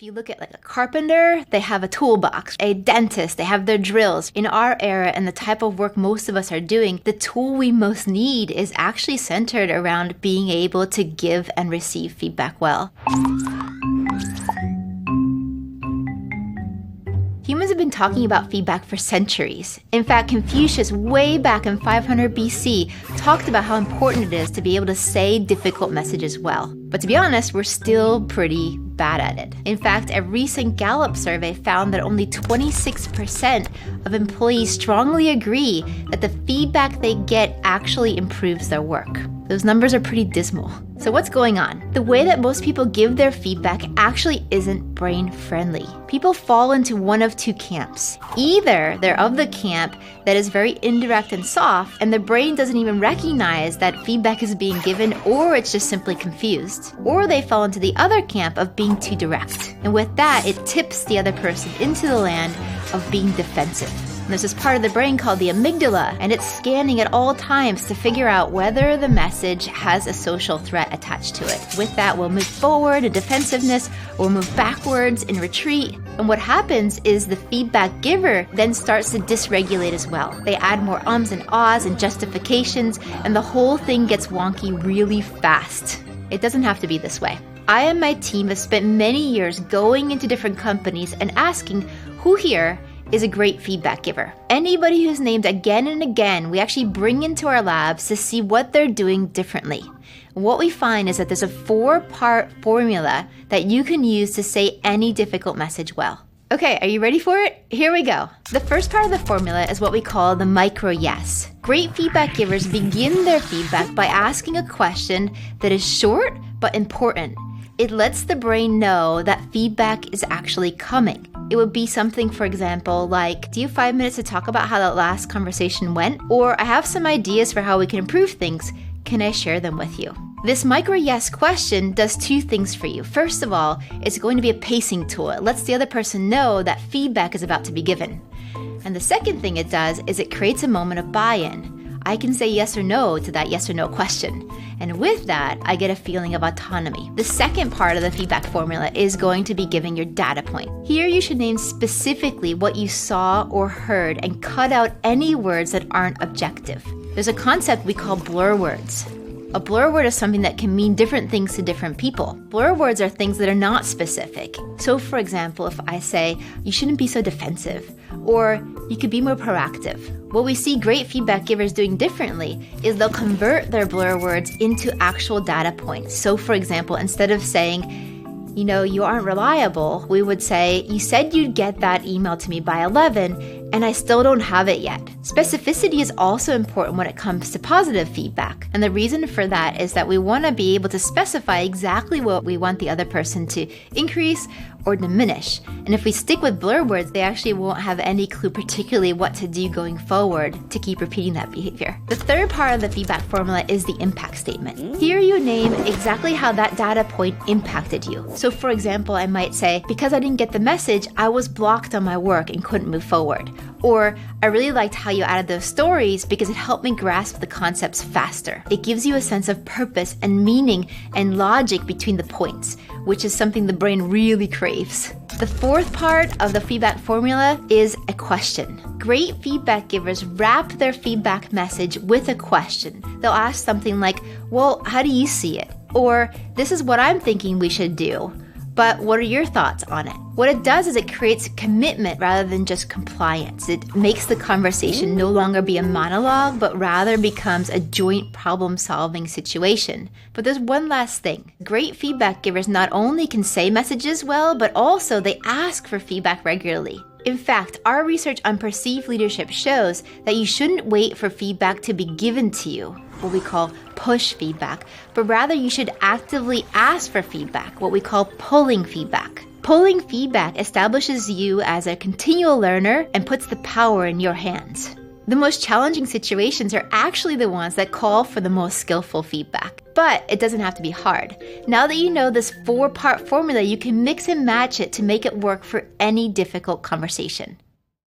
you look at like a carpenter, they have a toolbox. A dentist, they have their drills. In our era and the type of work most of us are doing, the tool we most need is actually centered around being able to give and receive feedback well. Humans have been talking about feedback for centuries. In fact, Confucius, way back in 500 BC, talked about how important it is to be able to say difficult messages well. But to be honest, we're still pretty bad at it. In fact, a recent Gallup survey found that only 26% of employees strongly agree that the feedback they get actually improves their work. Those numbers are pretty dismal. So what's going on? The way that most people give their feedback actually isn't brain-friendly. People fall into one of two camps. Either they're of the camp that is very indirect and soft, and the brain doesn't even recognize that feedback is being given, or it's just simply confused. Or they fall into the other camp of being too direct. And with that, it tips the other person into the land of being defensive. And there's this part of the brain called the amygdala, and it's scanning at all times to figure out whether the message has a social threat attached to it. With that, we'll move forward in defensiveness, or we'll move backwards in retreat. And what happens is the feedback giver then starts to dysregulate as well. They add more ums and ahs and justifications, and the whole thing gets wonky really fast. It doesn't have to be this way. I and my team have spent many years going into different companies and asking who here is a great feedback giver. Anybody who's named again and again, we actually bring into our labs to see what they're doing differently. And what we find is that there's a 4-part formula that you can use to say any difficult message well. Okay, are you ready for it? Here we go. The first part of the formula is what we call the micro yes. Great feedback givers begin their feedback by asking a question that is short but important. It lets the brain know that feedback is actually coming. It would be something, for example, like, do you have 5 minutes to talk about how that last conversation went? Or I have some ideas for how we can improve things. Can I share them with you? This micro yes question does two things for you. First of all, it's going to be a pacing tool. It lets the other person know that feedback is about to be given. And the second thing it does is it creates a moment of buy-in. I can say yes or no to that yes or no question. And with that, I get a feeling of autonomy. The second part of the feedback formula is going to be giving your data point. Here you should name specifically what you saw or heard and cut out any words that aren't objective. There's a concept we call blur words. A blur word is something that can mean different things to different people. Blur words are things that are not specific. So for example, if I say, you shouldn't be so defensive, or you could be more proactive. What we see great feedback givers doing differently is they'll convert their blur words into actual data points. So for example, instead of saying, you aren't reliable, we would say, you said you'd get that email to me by 11, and I still don't have it yet. Specificity is also important when it comes to positive feedback. And the reason for that is that we want to be able to specify exactly what we want the other person to increase or diminish. And if we stick with blur words, they actually won't have any clue particularly what to do going forward to keep repeating that behavior. The third part of the feedback formula is the impact statement. Here you name exactly how that data point impacted you. So for example, I might say, because I didn't get the message, I was blocked on my work and couldn't move forward. Or, I really liked how you added those stories because it helped me grasp the concepts faster. It gives you a sense of purpose and meaning and logic between the points, which is something the brain really craves. The fourth part of the feedback formula is a question. Great feedback givers wrap their feedback message with a question. They'll ask something like, well, how do you see it? Or, this is what I'm thinking we should do. But what are your thoughts on it? What it does is it creates commitment rather than just compliance. It makes the conversation no longer be a monologue, but rather becomes a joint problem-solving situation. But there's one last thing. Great feedback givers not only can say messages well, but also they ask for feedback regularly. In fact, our research on perceived leadership shows that you shouldn't wait for feedback to be given to you, what we call push feedback, but rather you should actively ask for feedback, what we call pulling feedback. Pulling feedback establishes you as a continual learner and puts the power in your hands. The most challenging situations are actually the ones that call for the most skillful feedback. But it doesn't have to be hard. Now that you know this 4-part formula, you can mix and match it to make it work for any difficult conversation.